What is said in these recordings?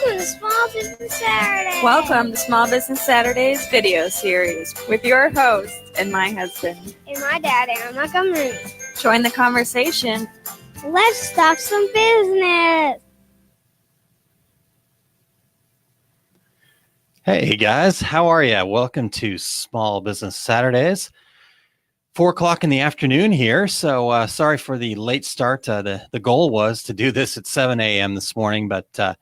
Welcome to Small Business Saturday. Welcome to Small Business Saturdays video series with your host and my husband. And my dad, and I'm not coming. Join the conversation. Let's talk some business. Hey guys, how are you? Welcome to Small Business Saturdays. 4 o'clock in the afternoon here, so sorry for the late start. The goal was to do this at 7 a.m. this morning, but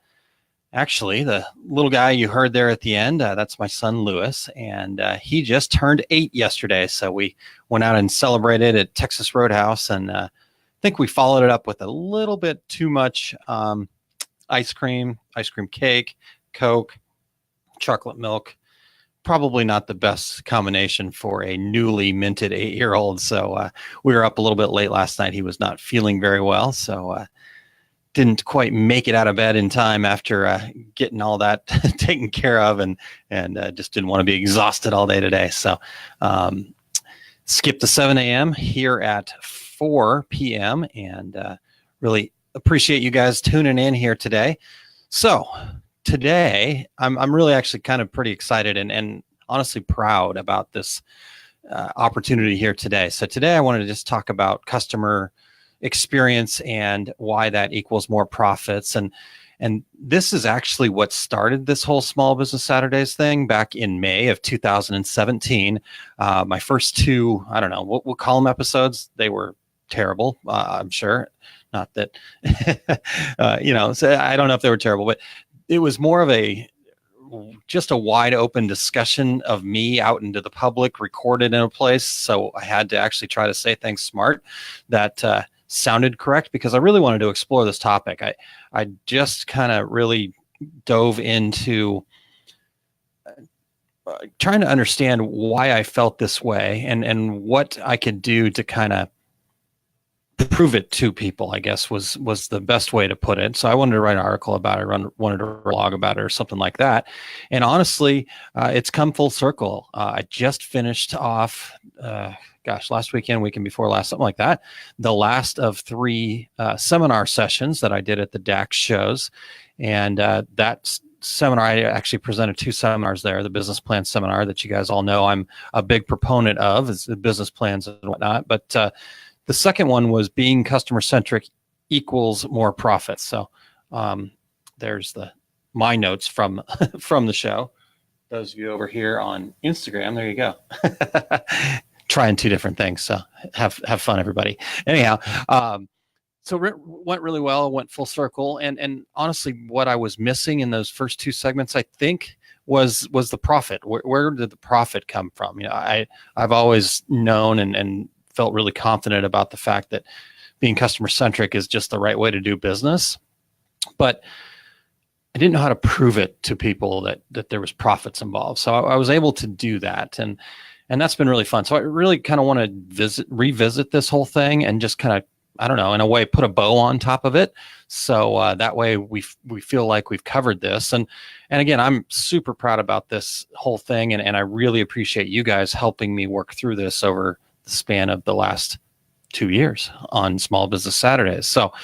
actually the little guy you heard there at the end, that's my son Lewis, and he just turned 8 yesterday, so we went out and celebrated at Texas Roadhouse, and I think we followed it up with a little bit too much ice cream cake, Coke, chocolate milk. Probably not the best combination for a newly minted 8-year-old. So we were up a little bit late last night. He was not feeling very well. So didn't quite make it out of bed in time after getting all that taken care of and just didn't want to be exhausted all day today. So skipped the 7 a.m. here at 4 p.m. and really appreciate you guys tuning in here today. So today, I'm really actually kind of pretty excited and honestly proud about this opportunity here today. So today I wanted to just talk about customer experience and why that equals more profits. And this is actually what started this whole Small Business Saturdays thing back in May of 2017. My first two, I don't know, we'll call them episodes. They were terrible, I'm sure. Not that, so I don't know if they were terrible, but it was more of just a wide open discussion of me out into the public, recorded in a place. So I had to actually try to say things smart that sounded correct because I really wanted to explore this topic. I just kind of really dove into trying to understand why I felt this way and what I could do to kind of prove it to people, I guess was the best way to put it. So I wanted to write an article about it, wanted to blog about it or something like that. And honestly, it's come full circle. I just finished off, last weekend before last, something like that, the last of 3 seminar sessions that I did at the DAX shows. And that seminar, I actually presented 2 seminars there, the business plan seminar that you guys all know I'm a big proponent of, is the business plans and whatnot. But the second one was being customer centric equals more profits. So there's my notes from the show. Those of you over here on Instagram, there you go. Trying 2 different things. So have fun, everybody. Anyhow, so it went really well. Went full circle. And honestly, what I was missing in those first 2 segments, I think, was the profit. Where did the profit come from? I've always known and felt really confident about the fact that being customer centric is just the right way to do business, but I didn't know how to prove it to people that there was profits involved. So I was able to do that, and that's been really fun. So I really kind of want to revisit this whole thing and just kind of, I don't know, in a way, put a bow on top of it. So that way we feel like we've covered this. And again, I'm super proud about this whole thing, and I really appreciate you guys helping me work through this over the span of the last 2 years on Small Business Saturdays. So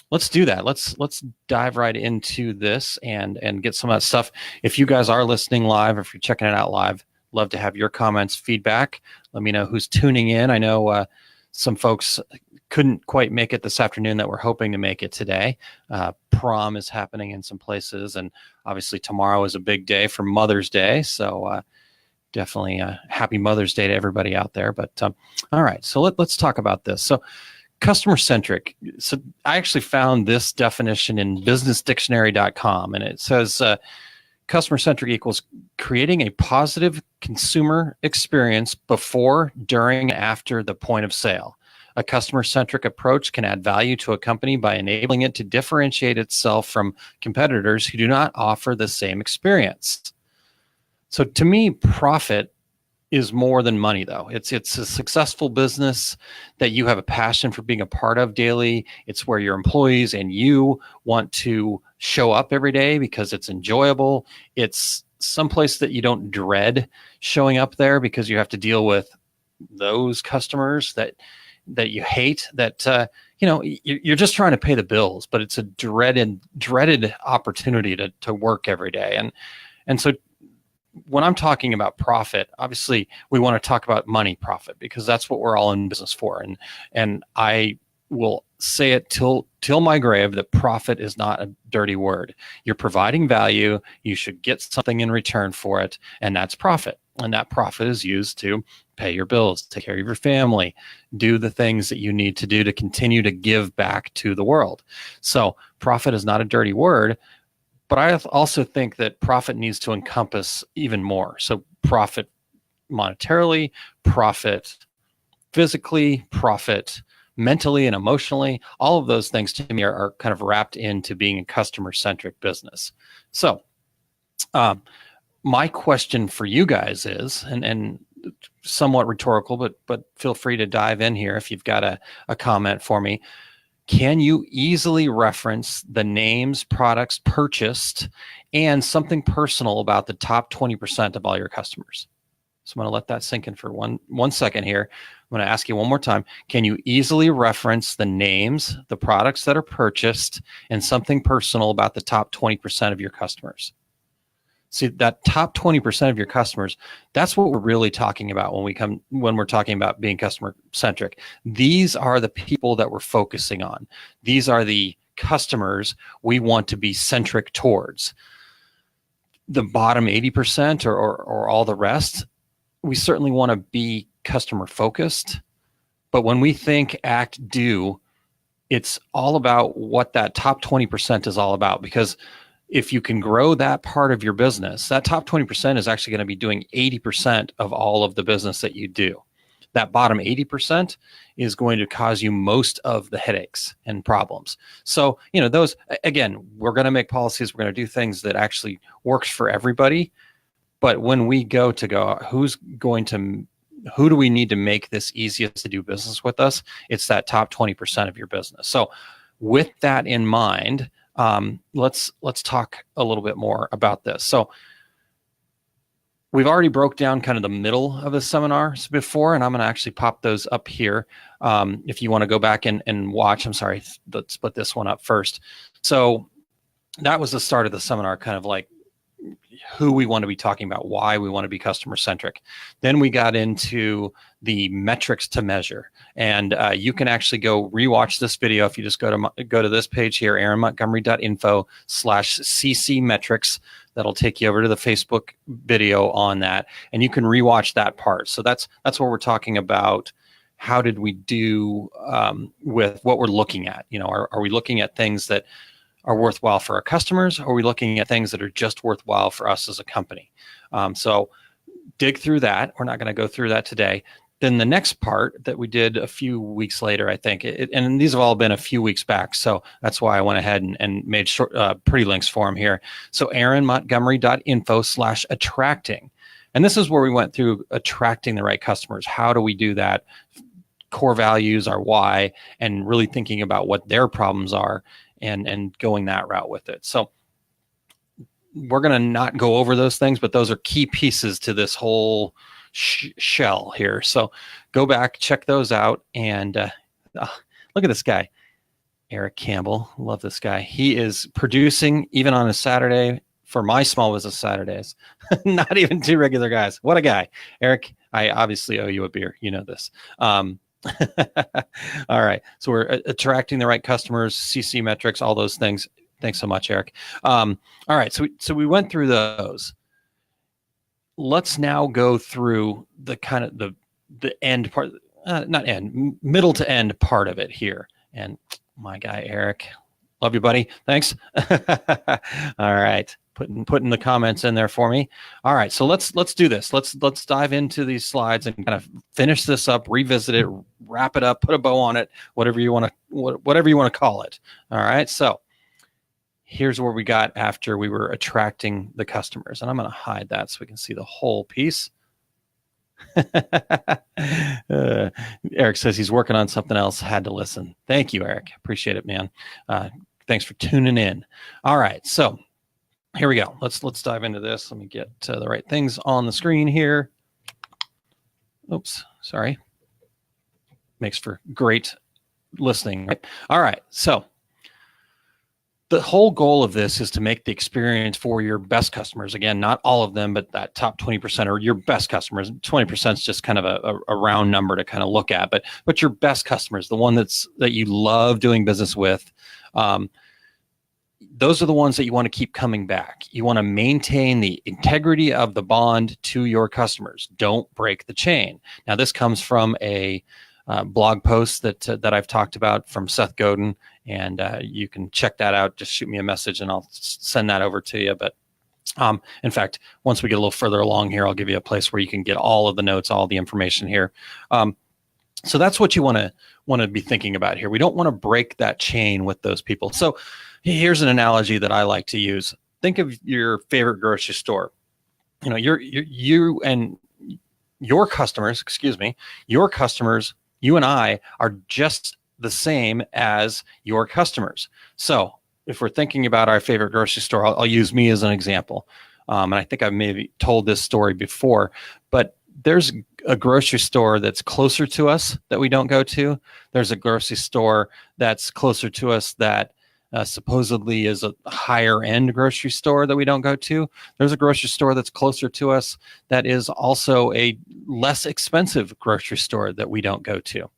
let's do that. Let's dive right into this and get some of that stuff. If you guys are listening live, if you're checking it out live, love to have your comments, feedback. Let me know who's tuning in. I know some folks couldn't quite make it this afternoon that were hoping to make it today. Prom is happening in some places, and obviously tomorrow is a big day for Mother's Day. So definitely a happy Mother's Day to everybody out there. But all right, so let's talk about this. So customer centric. So I actually found this definition in businessdictionary.com, and it says customer centric equals creating a positive consumer experience before, during, and after the point of sale. A customer-centric approach can add value to a company by enabling it to differentiate itself from competitors who do not offer the same experience. So to me, profit is more than money, though. It's a successful business that you have a passion for being a part of daily. It's where your employees and you want to show up every day because it's enjoyable. It's someplace that you don't dread showing up there because you have to deal with those customers that you hate, that you're just trying to pay the bills, but it's a dreaded opportunity to work every day. And so when I'm talking about profit, obviously we want to talk about money profit, because that's what we're all in business for. And I will say it till my grave that profit is not a dirty word. You're providing value. You should get something in return for it, and that's profit. And that profit is used to pay your bills, take care of your family, do the things that you need to do to continue to give back to the world. So profit is not a dirty word, but I also think that profit needs to encompass even more. So profit monetarily, profit physically, profit mentally and emotionally, all of those things to me are kind of wrapped into being a customer-centric business. So my question for you guys is, and somewhat rhetorical, but feel free to dive in here if you've got a comment for me. Can you easily reference the names, products purchased, and something personal about the top 20% of all your customers? So I'm going to let that sink in for one second here. I'm going to ask you one more time. Can you easily reference the names, the products that are purchased, and something personal about the top 20% of your customers? See, that top 20% of your customers, that's what we're really talking about when we're talking about being customer centric. These are the people that we're focusing on. These are the customers we want to be centric towards. The bottom 80% or all the rest, we certainly want to be customer focused. But when we think, act, do, it's all about what that top 20% is all about. Because if you can grow that part of your business, that top 20% is actually going to be doing 80% of all of the business that you do. That bottom 80% is going to cause you most of the headaches and problems. So, those, again, we're going to make policies, we're going to do things that actually works for everybody. But when we go, who do we need to make this easiest to do business with us? It's that top 20% of your business. So with that in mind, let's talk a little bit more about this. So we've already broke down kind of the middle of the seminars before, and I'm going to actually pop those up here. If you want to go back and watch, I'm sorry, let's put this one up first. So that was the start of the seminar, kind of like who we want to be talking about, why we want to be customer centric. Then we got into the metrics to measure, and you can actually go rewatch this video if you just go to this page here, aaronmontgomery.info/cc metrics. That'll take you over to the Facebook video on that, and you can rewatch that part. So that's where we're talking about how did we do with what we're looking at. Are we looking at things that are worthwhile for our customers, or are we looking at things that are just worthwhile for us as a company? So dig through that. We're not going to go through that today. Then the next part that we did a few weeks later, I think, and these have all been a few weeks back, so that's why I went ahead and made short, pretty links for them here. So aaronmontgomery.info/attracting. And this is where we went through attracting the right customers. How do we do that? Core values, our why, and really thinking about what their problems are and going that route with it. So we're going to not go over those things, but those are key pieces to this whole shell here. So go back, check those out, and look at this guy, Eric Campbell. Love this guy. He is producing even on a Saturday for my small business Saturdays. Not even two regular guys. What a guy. Eric, I obviously owe you a beer. You know this. All right. So we're attracting the right customers, CC metrics, all those things. Thanks so much, Eric. All right. So we went through those. Let's now go through the kind of the end part, not end, middle to end part of it here. And my guy, Eric, love you, buddy. Thanks. All right. Putting the comments in there for me. All right, so let's do this. Let's dive into these slides and kind of finish this up, revisit it, wrap it up, put a bow on it, whatever you want to call it. All right, so here's where we got after we were attracting the customers, and I'm going to hide that so we can see the whole piece. Eric says he's working on something else. Had to listen. Thank you, Eric. Appreciate it, man. Thanks for tuning in. All right, so here we go. Let's dive into this. Let me get the right things on the screen here. Oops, sorry. Makes for great listening. Right? All right. So the whole goal of this is to make the experience for your best customers. Again, not all of them, but that top 20% are your best customers. 20% is just kind of a round number to kind of look at, but your best customers, the one that you love doing business with, those are the ones that you want to keep coming back. You want to maintain the integrity of the bond to your customers. Don't break the chain. Now, this comes from a blog post that I've talked about from Seth Godin, and you can check that out. Just shoot me a message and I'll send that over to you. But in fact, once we get a little further along here, I'll give you a place where you can get all of the notes, all the information here. So that's what you want to be thinking about here. We don't want to break that chain with those people. So here's an analogy that I like to use. Think of your favorite grocery store. You know, you and your customers, your customers, you and I are just the same as your customers. So if we're thinking about our favorite grocery store, I'll use me as an example. And I think I've maybe told this story before, but there's a grocery store that's closer to us that we don't go to. There's a grocery store that's closer to us that supposedly is a higher end grocery store that we don't go to. There's a grocery store that's closer to us that is also a less expensive grocery store that we don't go to.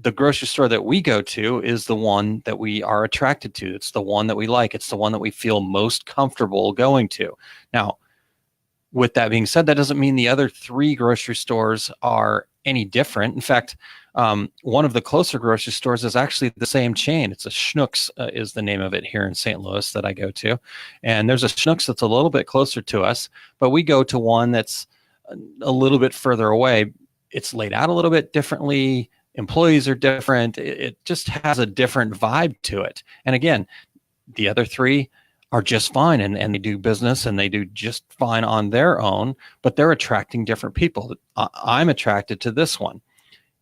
The grocery store that we go to is the one that we are attracted to. It's the one that we like. It's the one that we feel most comfortable going to. Now, with that being said, that doesn't mean the other three grocery stores are any different. In fact, one of the closer grocery stores is actually the same chain. It's a Schnucks is the name of it here in St. Louis that I go to. And there's a Schnucks that's a little bit closer to us, but we go to one that's a little bit further away. It's laid out a little bit differently. Employees are different. It just has a different vibe to it. And again, the other three are just fine and they do business and they do just fine on their own, but they're attracting different people. I'm attracted to this one.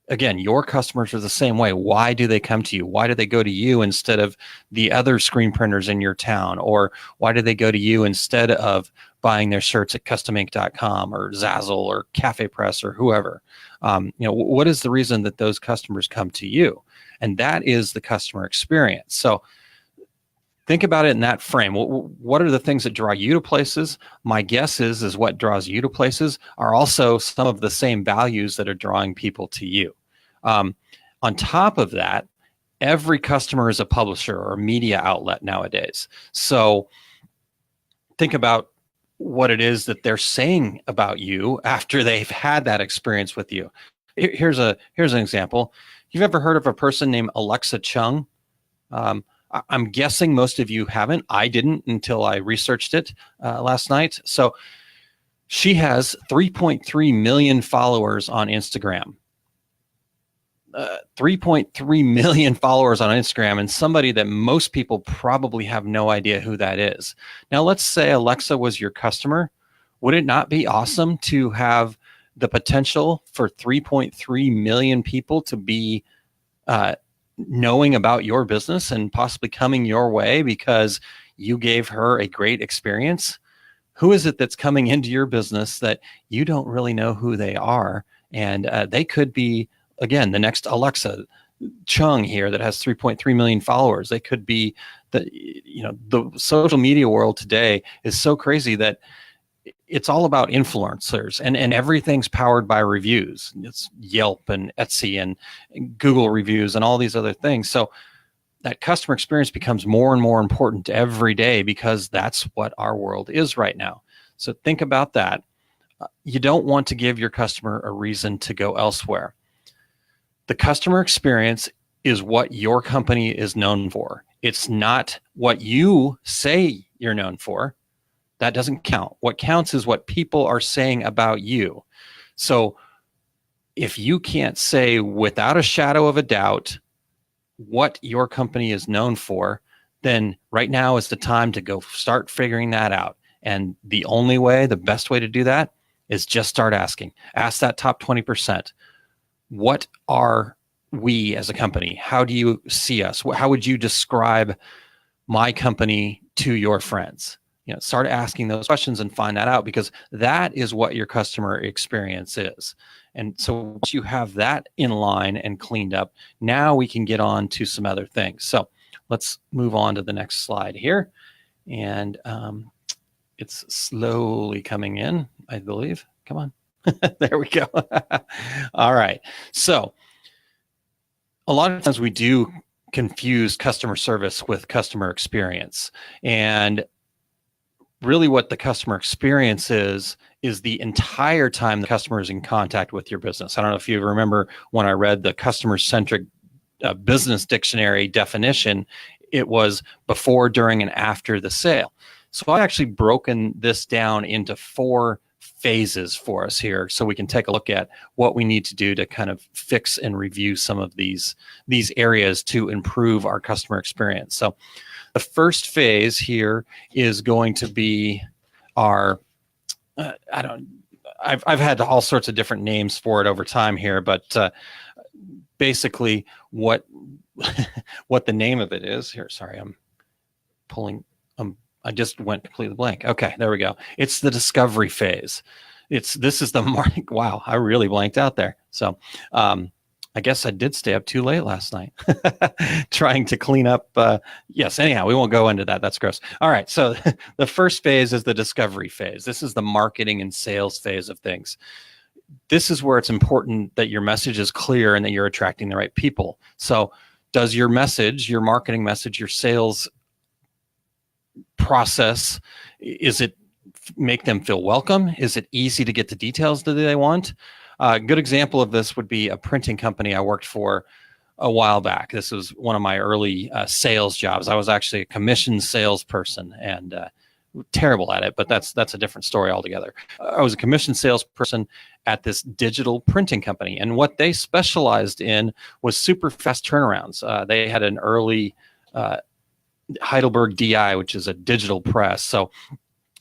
Again, your customers are the same way. Why do they come to you? Why do they go to you instead of the other screen printers in your town? Or why do they go to you instead of buying their shirts at customink.com or Zazzle or Cafe Press or whoever? What is the reason that those customers come to you? And that is the customer experience. So think about it in that frame. What are the things that draw you to places? My guess is what draws you to places are also some of the same values that are drawing people to you. On top of that, every customer is a publisher or a media outlet nowadays. So think about what it is that they're saying about you after they've had that experience with you. Here's an example. You've ever heard of a person named Alexa Chung? I'm guessing most of you haven't. I didn't until I researched it last night. So she has 3.3 million followers on Instagram. 3.3 million followers on Instagram, and somebody that most people probably have no idea who that is. Now, let's say Alexa was your customer. Would it not be awesome to have the potential for 3.3 million people to be knowing about your business and possibly coming your way because you gave her a great experience? Who is it that's coming into your business that you don't really know who they are? And they could be, again, the next Alexa Chung here that has 3.3 million followers. They could be the social media world today is so crazy that it's all about influencers and everything's powered by reviews. It's Yelp and Etsy and Google reviews and all these other things. So that customer experience becomes more and more important every day because that's what our world is right now. So think about that. You don't want to give your customer a reason to go elsewhere. The customer experience is what your company is known for. It's not what you say you're known for. That doesn't count. What counts is what people are saying about you. So if you can't say without a shadow of a doubt what your company is known for, then right now is the time to go start figuring that out. And the only way, the best way to do that is just start asking. Ask that top 20%. What are we as a company? How do you see us? How would you describe my company to your friends? Start asking those questions and find that out, because that is what your customer experience is. And so once you have that in line and cleaned up, now we can get on to some other things. So let's move on to the next slide here. And it's slowly coming in, I believe. Come on. There we go. All right. So a lot of times we do confuse customer service with customer experience. And really what the customer experience is the entire time the customer is in contact with your business. I don't know if you remember when I read the customer-centric business dictionary definition, it was before, during, and after the sale. So I've actually broken this down into 4 phases for us here, so we can take a look at what we need to do to kind of fix and review some of these areas to improve our customer experience. So the first phase here is going to be our I've had all sorts of different names for it over time here, but basically what the name of it is here. Sorry, I'm pulling. I just went completely blank. Okay, there we go. It's the discovery phase. This is the mark. Wow, I really blanked out there. So I guess I did stay up too late last night trying to clean up. Yes, anyhow, we won't go into that. That's gross. All right, so the first phase is the discovery phase. This is the marketing and sales phase of things. This is where it's important that your message is clear and that you're attracting the right people. So does your message, your marketing message, your sales process, is it make them feel welcome? Is it easy to get the details that they want? A good example of this would be a printing company I worked for a while back. This was one of my early sales jobs. I was actually a commissioned salesperson and terrible at it, but that's a different story altogether. I was a commissioned salesperson at this digital printing company, and what they specialized in was super fast turnarounds. They had an early Heidelberg DI, which is a digital press. So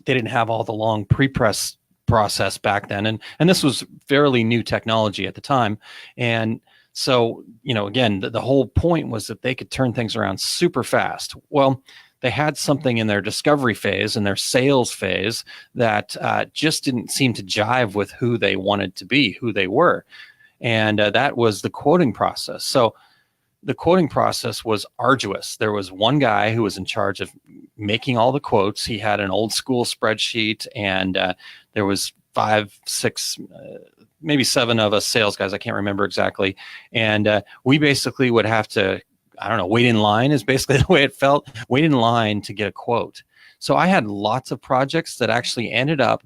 they didn't have all the long pre-press process back then. And this was fairly new technology at the time. And so, again, the whole point was that they could turn things around super fast. Well, they had something in their discovery phase and their sales phase that just didn't seem to jive with who they wanted to be, who they were. And that was the quoting process. So the quoting process was arduous. There was one guy who was in charge of making all the quotes. He had an old school spreadsheet, and there was 5, 6, maybe 7 of us sales guys. I can't remember exactly. And we basically would have to, wait in line is basically the way it felt. Wait in line to get a quote. So I had lots of projects that actually ended up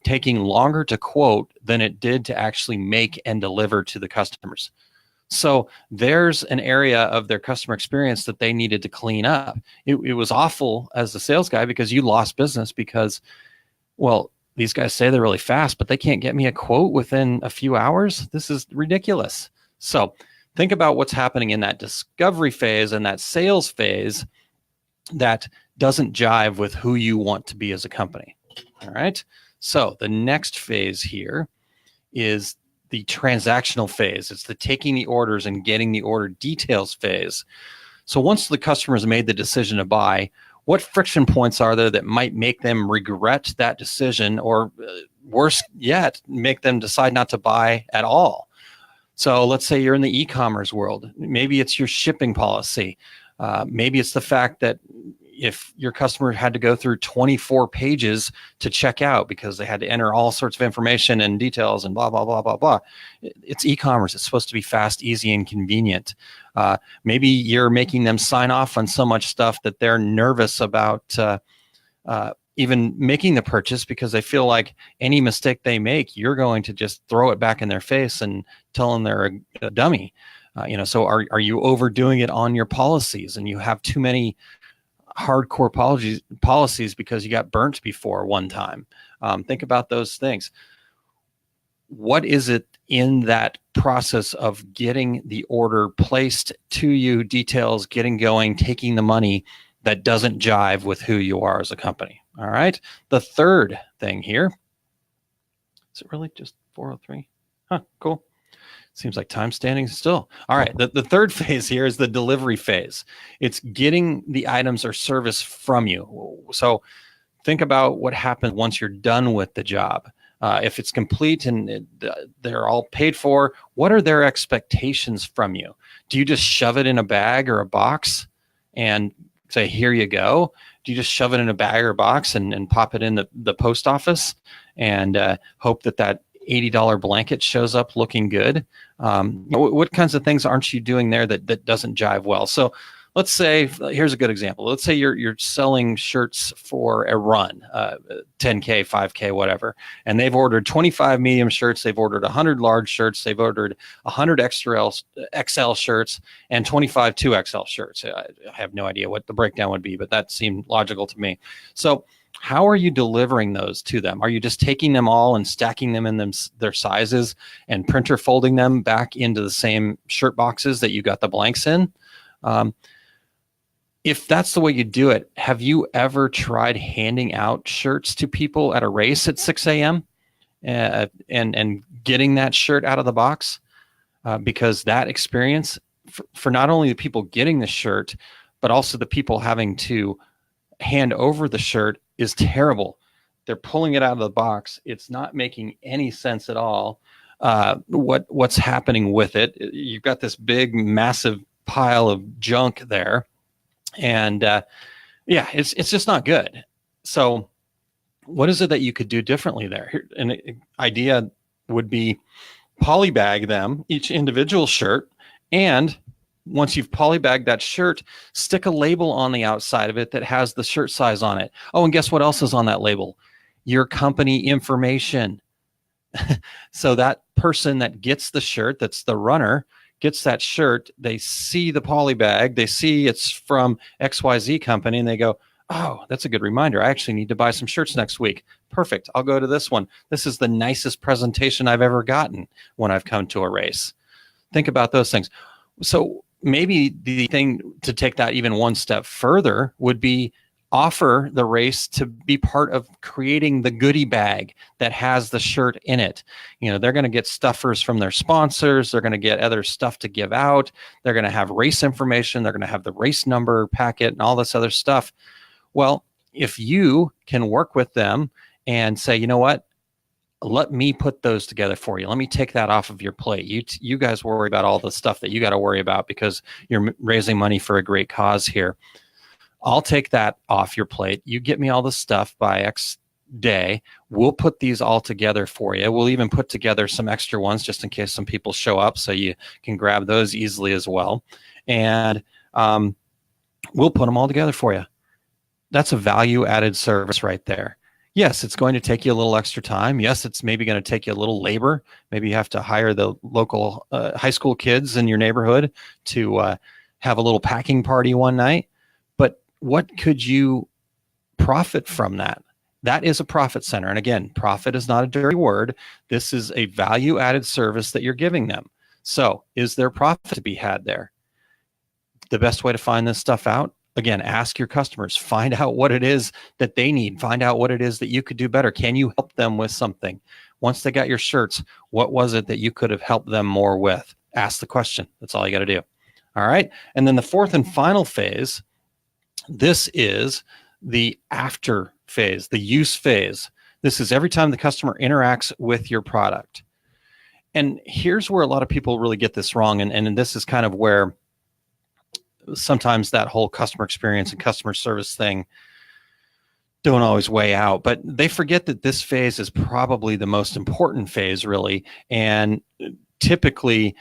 taking longer to quote than it did to actually make and deliver to the customers. So there's an area of their customer experience that they needed to clean up. It was awful as the sales guy because you lost business because, well, these guys say they're really fast, but they can't get me a quote within a few hours. This is ridiculous. So think about what's happening in that discovery phase and that sales phase that doesn't jive with who you want to be as a company. All right. So the next phase here is the transactional phase. It's the taking the orders and getting the order details phase. So once the customer's made the decision to buy, what friction points are there that might make them regret that decision, or worse yet, make them decide not to buy at all? So let's say you're in the e-commerce world. Maybe it's your shipping policy. Maybe it's the fact that if your customer had to go through 24 pages to check out because they had to enter all sorts of information and details and blah, blah, blah, blah, blah. It's e-commerce. It's supposed to be fast, easy, and convenient. Maybe you're making them sign off on so much stuff that they're nervous about even making the purchase because they feel like any mistake they make, you're going to just throw it back in their face and tell them they're a dummy. So are you overdoing it on your policies and you have too many hardcore policies because you got burnt before one time? Think about those things. What is it in that process of getting the order placed to you, details, getting going, taking the money, that doesn't jive with who you are as a company? All right. The third thing here, is it really just 403? Huh, cool. Seems like time standing still. All right. The third phase here is the delivery phase. It's getting the items or service from you. So think about what happens once you're done with the job. If it's complete and they're all paid for, what are their expectations from you? Do you just shove it in a bag or a box and say, here you go? Do you just shove it in a bag or a box and pop it in the post office and hope that $80 blanket shows up looking good? What kinds of things aren't you doing there that doesn't jive well? So let's say, here's a good example. Let's say you're selling shirts for a run, 10K, 5K, whatever, and they've ordered 25 medium shirts, they've ordered 100 large shirts, they've ordered 100 XL shirts, and 25 2XL shirts. I have no idea what the breakdown would be, but that seemed logical to me. So how are you delivering those to them? Are you just taking them all and stacking them in their sizes and printer folding them back into the same shirt boxes that you got the blanks in? If that's the way you do it, have you ever tried handing out shirts to people at a race at 6 a.m. And getting that shirt out of the box? Because that experience for not only the people getting the shirt, but also the people having to hand over the shirt is terrible. They're pulling it out of the box. It's not making any sense at all. What's happening with it? You've got this big, massive pile of junk there. And it's just not good. So what is it that you could do differently there? An idea would be polybag them, each individual shirt, and once you've polybagged that shirt, stick a label on the outside of it that has the shirt size on it. Oh, and guess what else is on that label? Your company information. So that person that gets the shirt, that's the runner, gets that shirt, they see the poly bag, they see it's from XYZ company, and they go, oh, that's a good reminder. I actually need to buy some shirts next week. Perfect. I'll go to this one. This is the nicest presentation I've ever gotten when I've come to a race. Think about those things. So maybe the thing to take that even one step further would be offer the race to be part of creating the goodie bag that has the shirt in it. They're going to get stuffers from their sponsors. They're going to get other stuff to give out. They're going to have race information. They're going to have the race number packet and all this other stuff. Well, if you can work with them and say, you know what, let me put those together for you. Let me take that off of your plate. You guys worry about all the stuff that you got to worry about because you're raising money for a great cause here. I'll take that off your plate. You get me all the stuff by X day. We'll put these all together for you. We'll even put together some extra ones just in case some people show up so you can grab those easily as well. And we'll put them all together for you. That's a value added service right there. Yes, it's going to take you a little extra time. Yes, it's maybe going to take you a little labor. Maybe you have to hire the local high school kids in your neighborhood to have a little packing party one night. What could you profit from that? That is a profit center. And again, profit is not a dirty word. This is a value-added service that you're giving them. So is there profit to be had there? The best way to find this stuff out, again, ask your customers. Find out what it is that they need. Find out what it is that you could do better. Can you help them with something? Once they got your shirts, what was it that you could have helped them more with? Ask the question. That's all you got to do. All right. And then the fourth and final phase, this is the after phase, the use phase. This is every time the customer interacts with your product. And here's where a lot of people really get this wrong. And this is kind of where sometimes that whole customer experience and customer service thing don't always weigh out. But they forget that this phase is probably the most important phase, really. And typically,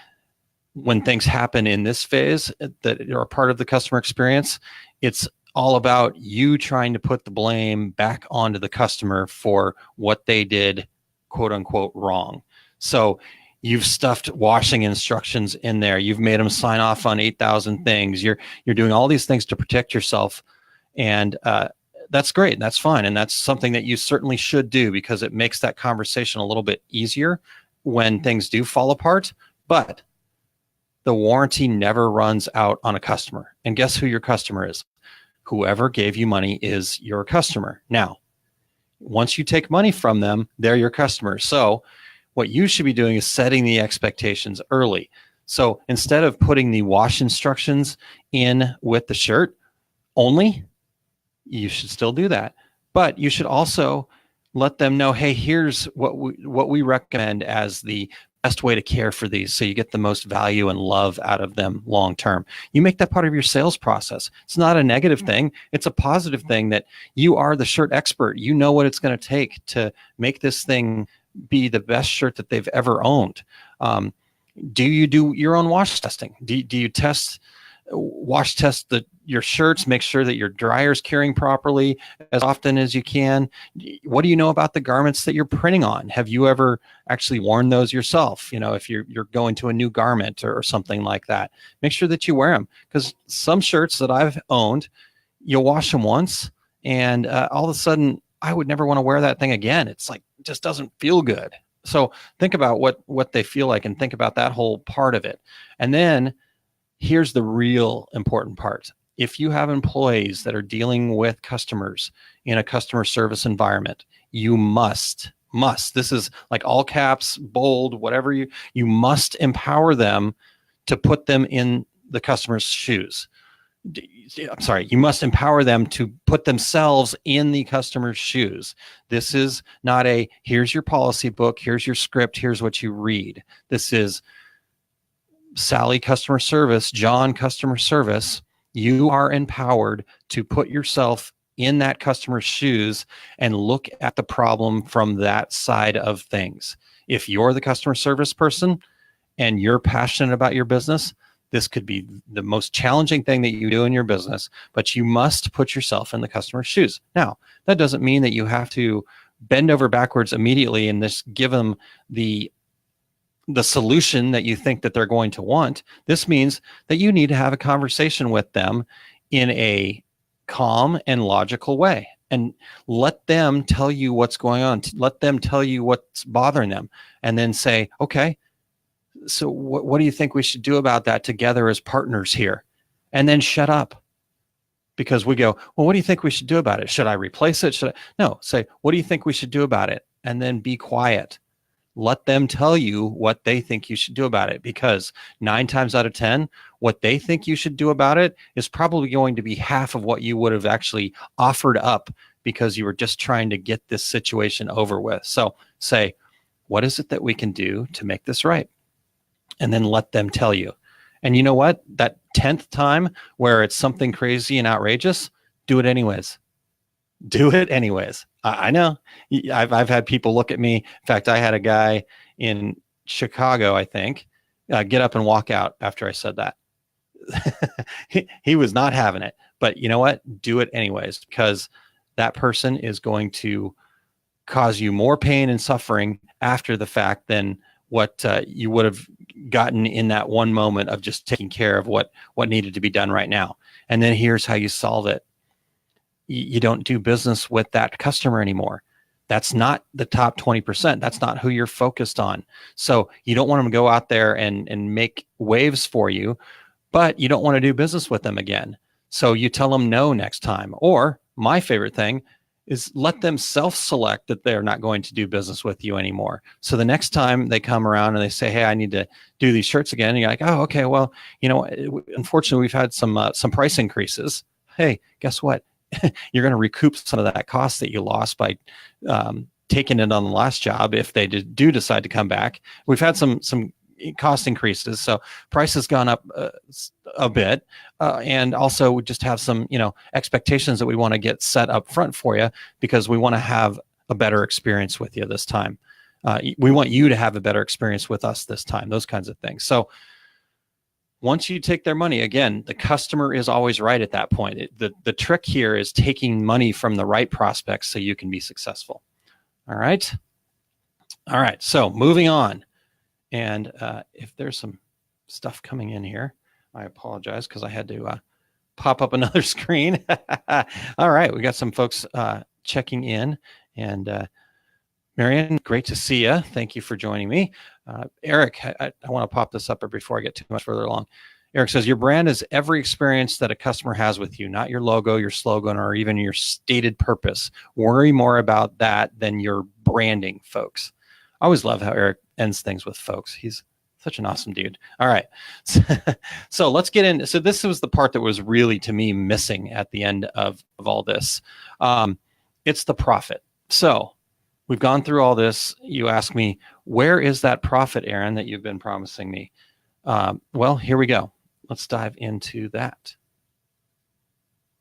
when things happen in this phase that are part of the customer experience, it's all about you trying to put the blame back onto the customer for what they did, quote unquote, wrong. So you've stuffed washing instructions in there. You've made them sign off on 8,000 things. You're doing all these things to protect yourself. And that's great. That's fine. And that's something that you certainly should do because it makes that conversation a little bit easier when things do fall apart. But the warranty never runs out on a customer. And guess who your customer is? Whoever gave you money is your customer. Now, once you take money from them, they're your customer. So what you should be doing is setting the expectations early. So instead of putting the wash instructions in with the shirt only, you should still do that. But you should also let them know, hey, here's what we recommend as the best way to care for these so you get the most value and love out of them long term. You make that part of your sales process. It's not a negative thing. It's a positive thing that you are the shirt expert. You know what it's going to take to make this thing be the best shirt that they've ever owned. Do you do your own wash testing? Do you wash test your shirts, make sure that your dryer's curing properly as often as you can? What do you know about the garments that you're printing on? Have you ever actually worn those yourself? If you're going to a new garment or something like that, make sure that you wear them, because some shirts that I've owned, you'll wash them once and all of a sudden I would never want to wear that thing again. It's like, it just doesn't feel good. So think about what they feel like and think about that whole part of it. And then here's the real important part. If you have employees that are dealing with customers in a customer service environment, you must, this is like all caps, bold, whatever, you must empower them to put them in the customer's shoes. I'm sorry, you must empower them to put themselves in the customer's shoes. This is not here's your policy book, here's your script, here's what you read. This is Sally customer service, John customer service. You are empowered to put yourself in that customer's shoes and look at the problem from that side of things. If you're the customer service person and you're passionate about your business, this could be the most challenging thing that you do in your business, but you must put yourself in the customer's shoes. Now, that doesn't mean that you have to bend over backwards immediately and just give them the solution that you think that they're going to want. This means that you need to have a conversation with them in a calm and logical way and let them tell you what's going on. Let them tell you what's bothering them, and then say, okay, so what do you think we should do about that together as partners here? And then shut up. Because we go, well, what do you think we should do about it? Should I replace it? No, say, what do you think we should do about it? And then be quiet. Let them tell you what they think you should do about it, because 9 times out of 10, what they think you should do about it is probably going to be half of what you would have actually offered up because you were just trying to get this situation over with. So say, what is it that we can do to make this right? And then let them tell you. And you know what? That 10th time where it's something crazy and outrageous, do it anyways. Do it anyways. I know. I've had people look at me. In fact, I had a guy in Chicago, I think, get up and walk out after I said that. He was not having it. But you know what? Do it anyways, because that person is going to cause you more pain and suffering after the fact than what you would have gotten in that one moment of just taking care of what needed to be done right now. And then here's how you solve it. You don't do business with that customer anymore. That's not the top 20%. That's not who you're focused on. So you don't want them to go out there and make waves for you, but you don't want to do business with them again. So you tell them no next time. Or my favorite thing is let them self-select that they're not going to do business with you anymore. So the next time they come around and they say, hey, I need to do these shirts again. And you're like, oh, okay, well, unfortunately, we've had some price increases. Hey, guess what? You're going to recoup some of that cost that you lost by taking it on the last job if they do decide to come back. We've had some cost increases, so price has gone up a bit, and also we just have some expectations that we want to get set up front for you, because we want to have a better experience with you this time. We want you to have a better experience with us this time, those kinds of things. So once you take their money, again, the customer is always right at that point. The trick here is taking money from the right prospects so you can be successful. All right. So moving on. And if there's some stuff coming in here, I apologize because I had to pop up another screen. All right. We got some folks checking in. And Marion, great to see you. Thank you for joining me. Eric, I want to pop this up before I get too much further along. Eric says, your brand is every experience that a customer has with you, not your logo, your slogan, or even your stated purpose. Worry more about that than your branding, folks. I always love how Eric ends things with folks. He's such an awesome dude. All right. So let's get in. So this was the part that was really, to me, missing at the end of all this. It's the profit. So we've gone through all this. You ask me, where is that profit, Aaron, that you've been promising me? Well, here we go. Let's dive into that.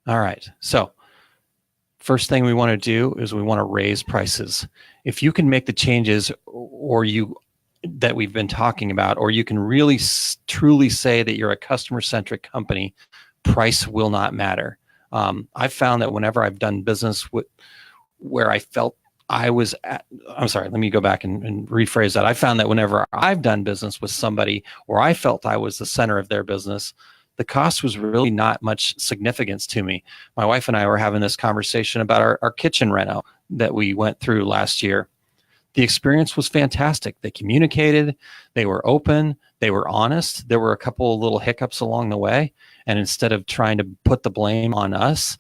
All right. So first thing we want to do is we want to raise prices. If you can make the changes that we've been talking about, or you can really truly say that you're a customer-centric company, price will not matter. I've found that whenever I've done business where I felt I was at, I'm sorry, let me go back and rephrase that. I found that whenever I've done business with somebody where I felt I was the center of their business, the cost was really not much significance to me. My wife and I were having this conversation about our kitchen reno that we went through last year. The experience was fantastic. They communicated, they were open, they were honest. There were a couple of little hiccups along the way. And instead of trying to put the blame on us,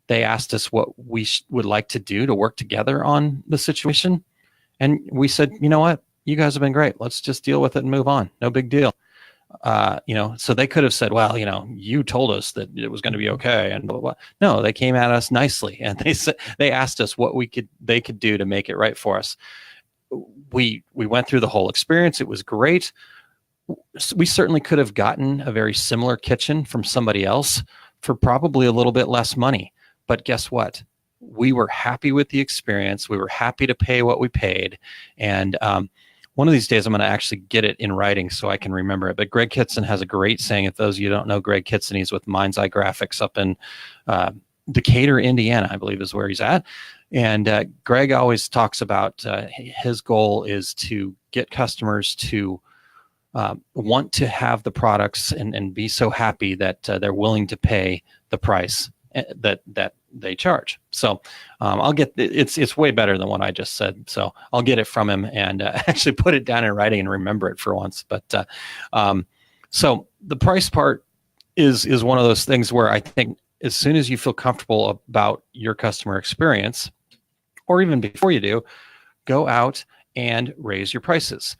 they asked us what we would like to do to work together on the situation. And we said, you know what? You guys have been great. Let's just deal with it and move on. No big deal. So they could have said, well, you told us that it was going to be okay. And blah, blah, blah. No, they came at us nicely. And they asked us what they could do to make it right for us. We went through the whole experience. It was great. We certainly could have gotten a very similar kitchen from somebody else for probably a little bit less money. But guess what? We were happy with the experience. We were happy to pay what we paid. And one of these days, I'm going to actually get it in writing so I can remember it. But Greg Kitson has a great saying. If those of you who don't know Greg Kitson, he's with Mind's Eye Graphics up in Decatur, Indiana, I believe is where he's at. And Greg always talks about his goal is to get customers to want to have the products and be so happy that they're willing to pay the price that they charge. So I'll get it's way better than what I just said. So I'll get it from him and actually put it down in writing and remember it for once. But so the price part is one of those things where I think as soon as you feel comfortable about your customer experience, or even before you do, go out and raise your prices.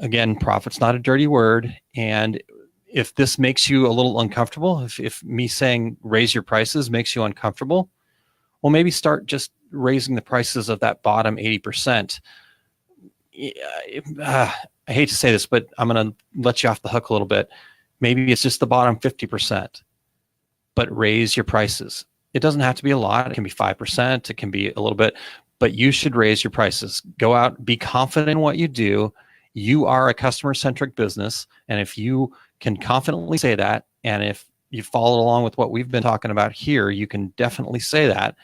Again, profit's not a dirty word. And if this makes you a little uncomfortable, if me saying raise your prices makes you uncomfortable, well, maybe start just raising the prices of that bottom 80%. I hate to say this, but I'm going to let you off the hook a little bit. Maybe it's just the bottom 50%, but raise your prices. It doesn't have to be a lot. It can be 5%. It can be a little bit, but you should raise your prices. Go out, be confident in what you do. You are a customer-centric business. And if you can confidently say that, and if you follow along with what we've been talking about here, you can definitely say that,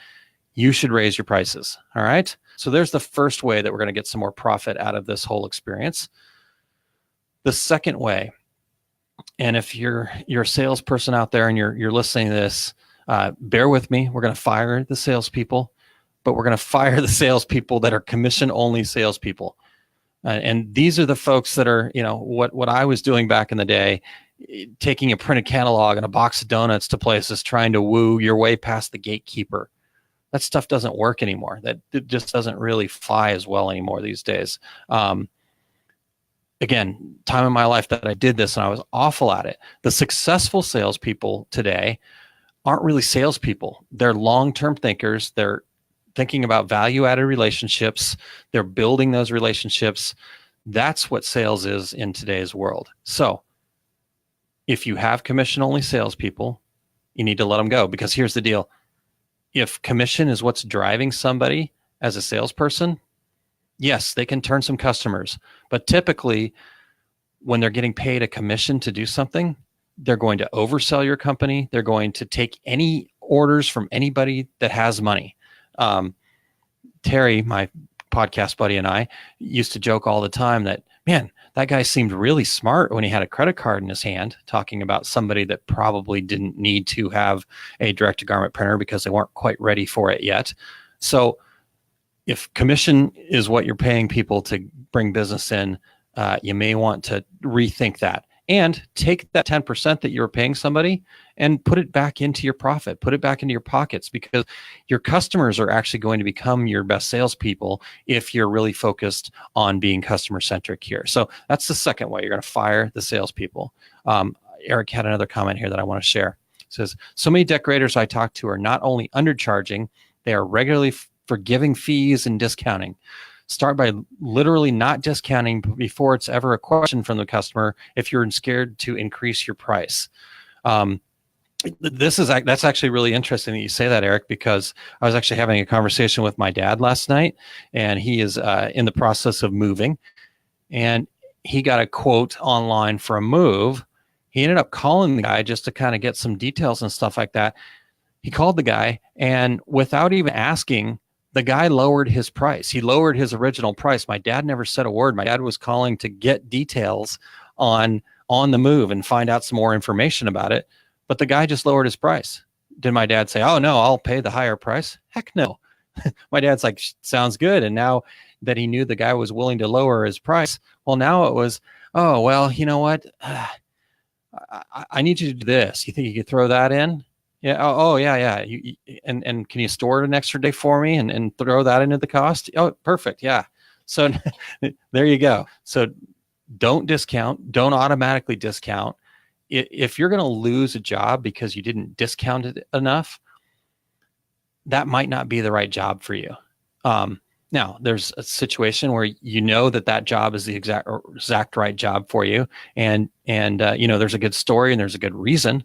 you should raise your prices. All right. So there's the first way that we're going to get some more profit out of this whole experience. The second way, and if you're a salesperson out there and you're listening to this, bear with me. We're going to fire the salespeople, but we're going to fire the salespeople that are commission-only salespeople. And these are the folks that are, what I was doing back in the day, taking a printed catalog and a box of donuts to places, trying to woo your way past the gatekeeper. That stuff doesn't work anymore. It just doesn't really fly as well anymore these days. Again, time in my life that I did this and I was awful at it. The successful salespeople today aren't really salespeople. They're long-term thinkers. They're thinking about value-added relationships. They're building those relationships. That's what sales is in today's world. So if you have commission-only salespeople, you need to let them go, because here's the deal. If commission is what's driving somebody as a salesperson, yes, they can turn some customers. But typically, when they're getting paid a commission to do something, they're going to oversell your company. They're going to take any orders from anybody that has money. Terry, my podcast buddy, and I used to joke all the time that, man, that guy seemed really smart when he had a credit card in his hand, talking about somebody that probably didn't need to have a direct-to-garment printer because they weren't quite ready for it yet. So if commission is what you're paying people to bring business in, you may want to rethink that. And take that 10% that you're paying somebody and put it back into your profit, put it back into your pockets, because your customers are actually going to become your best salespeople if you're really focused on being customer-centric here. So that's the second way. You're going to fire the salespeople. Eric had another comment here that I want to share. It says, so many decorators I talk to are not only undercharging, they are regularly forgiving fees and discounting. Start by literally not discounting before it's ever a question from the customer if you're scared to increase your price. That's actually really interesting that you say that, Eric, because I was actually having a conversation with my dad last night, and he is in the process of moving, and he got a quote online for a move. He ended up calling the guy just to kind of get some details and stuff like that. He called the guy, and without even asking, the guy lowered his price. He lowered his original price. My dad never said a word. My dad was calling to get details on the move and find out some more information about it. But the guy just lowered his price. Did my dad say, oh, no, I'll pay the higher price? Heck no. My dad's like, sounds good. And now that he knew the guy was willing to lower his price, well, now it was, oh, well, you know what? I need you to do this. You think you could throw that in? Yeah. Oh yeah. And can you store it an extra day for me and throw that into the cost? Oh, perfect. Yeah. So there you go. So don't discount. Don't automatically discount. If you're going to lose a job because you didn't discount it enough, that might not be the right job for you. Now, there's a situation where you know that job is the exact right job for you, and there's a good story and there's a good reason,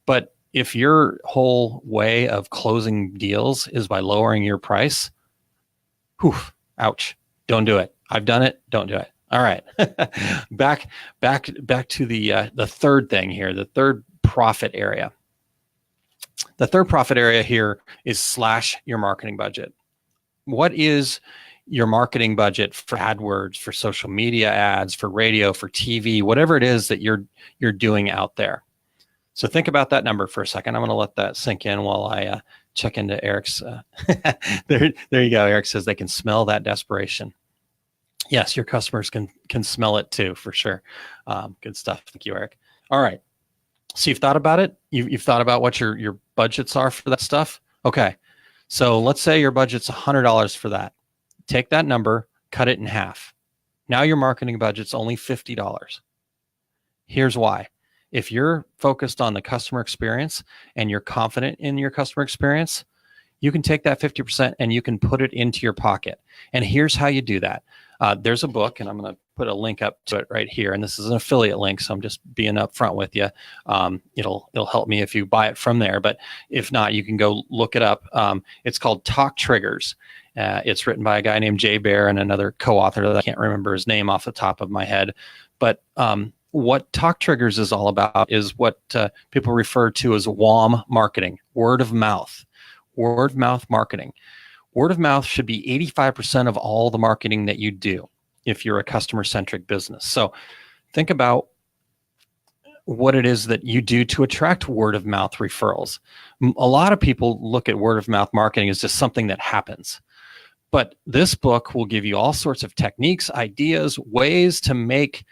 but if your whole way of closing deals is by lowering your price, ouch, don't do it. I've done it. Don't do it. All right. back to the third thing here, the third profit area. The third profit area here is slash your marketing budget. What is your marketing budget for AdWords, for social media ads, for radio, for TV, whatever it is that you're doing out there? So think about that number for a second. I'm going to let that sink in while I check into Eric's. There you go. Eric says they can smell that desperation. Yes, your customers can smell it too, for sure. Good stuff. Thank you, Eric. All right. So you've thought about it. You've thought about what your budgets are for that stuff. Okay. So let's say your budget's $100 for that. Take that number, cut it in half. Now your marketing budget's only $50. Here's why. If you're focused on the customer experience and you're confident in your customer experience, you can take that 50% and you can put it into your pocket. And here's how you do that. There's a book, and I'm going to put a link up to it right here. And this is an affiliate link, so I'm just being upfront with you. It'll help me if you buy it from there. But if not, you can go look it up. It's called Talk Triggers. It's written by a guy named Jay Baer and another co-author that I can't remember his name off the top of my head. But what Talk Triggers is all about is what people refer to as WOM marketing, word of mouth. Word of mouth marketing. Word of mouth should be 85% of all the marketing that you do if you're a customer-centric business. So think about what it is that you do to attract word of mouth referrals. A lot of people look at word of mouth marketing as just something that happens. But this book will give you all sorts of techniques, ideas, ways to make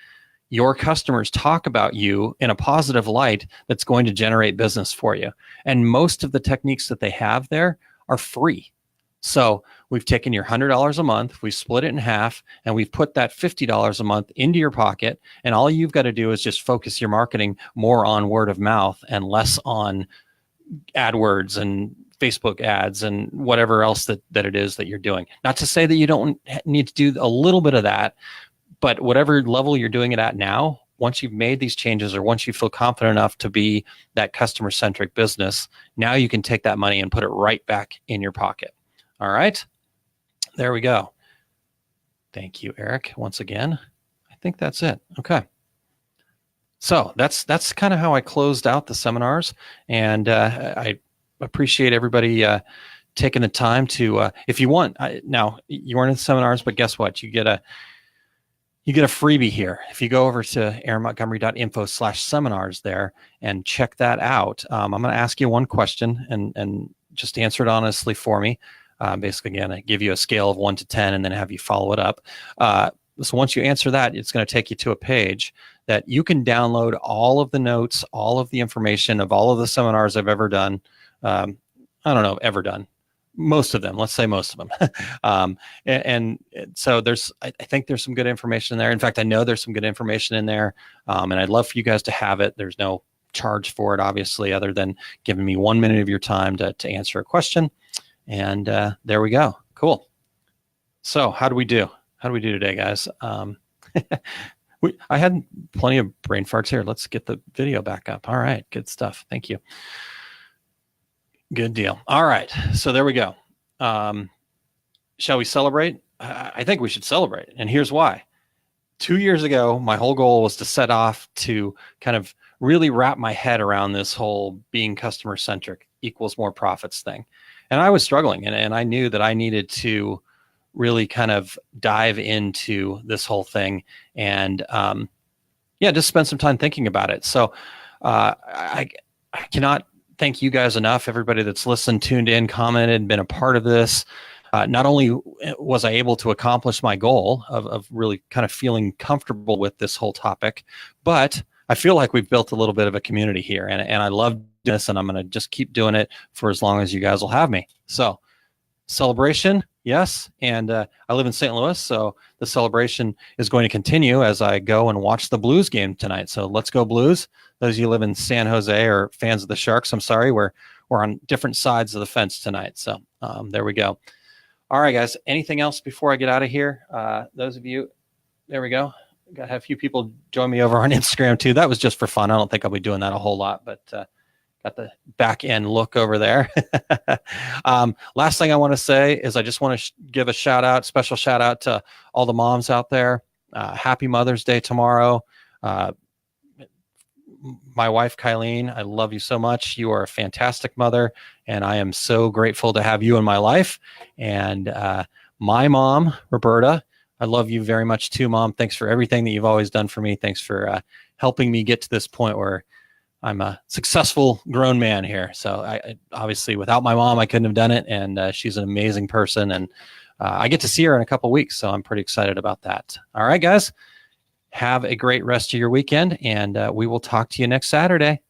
your customers talk about you in a positive light that's going to generate business for you. And most of the techniques that they have there are free. So we've taken your $100 a month, we split it in half, and we've put that $50 a month into your pocket. And all you've got to do is just focus your marketing more on word of mouth and less on AdWords and Facebook ads and whatever else that it is that you're doing. Not to say that you don't need to do a little bit of that, but whatever level you're doing it at now, once you've made these changes or once you feel confident enough to be that customer-centric business, now you can take that money and put it right back in your pocket. All right, there we go. Thank you, Eric, once again. I think that's it. Okay. So that's kind of how I closed out the seminars, and I appreciate everybody taking the time to, if you want, now you weren't in the seminars, but guess what? You get a freebie here. If you go over to aaronmontgomery.info/seminars there and check that out, I'm going to ask you one question and just answer it honestly for me. Basically, again, I give you a scale of 1 to 10 and then have you follow it up. So once you answer that, it's going to take you to a page that you can download all of the notes, all of the information of all of the seminars I've ever done. I don't know, ever done. Most of them, let's say most of them. And so I think there's some good information in there. In fact, I know there's some good information in there. And I'd love for you guys to have it. There's no charge for it, obviously, other than giving me 1 minute of your time to answer a question. And there we go. Cool. So how do we do? How do we do today, guys? I had plenty of brain farts here. Let's get the video back up. All right, good stuff. Thank you. Good deal. All right, so there we go. Shall we celebrate? I think we should celebrate, and here's why. 2 years ago, my whole goal was to set off to kind of really wrap my head around this whole being customer centric equals more profits thing. And I was struggling, and I knew that I needed to really kind of dive into this whole thing and just spend some time thinking about it. So I cannot thank you guys enough, everybody that's listened, tuned in, commented, been a part of this. Not only was I able to accomplish my goal of really kind of feeling comfortable with this whole topic, but I feel like we've built a little bit of a community here, and I love this, and I'm going to just keep doing it for as long as you guys will have me. So celebration, yes, and I live in St. Louis, so the celebration is going to continue as I go and watch the Blues game tonight. So let's go Blues. Those of you who live in San Jose or fans of the Sharks, I'm sorry, we're on different sides of the fence tonight. So there we go. All right, guys. Anything else before I get out of here? Those of you, there we go. Got to have a few people join me over on Instagram too. That was just for fun. I don't think I'll be doing that a whole lot, but got the back end look over there. Last thing I want to say is I just want to give a special shout out to all the moms out there. Happy Mother's Day tomorrow. My wife, Kylene, I love you so much. You are a fantastic mother, and I am so grateful to have you in my life. And my mom, Roberta, I love you very much too, Mom. Thanks for everything that you've always done for me. Thanks for helping me get to this point where I'm a successful grown man here. So I obviously, without my mom, I couldn't have done it. And she's an amazing person. And I get to see her in a couple weeks, so I'm pretty excited about that. All right, guys. Have a great rest of your weekend, and we will talk to you next Saturday.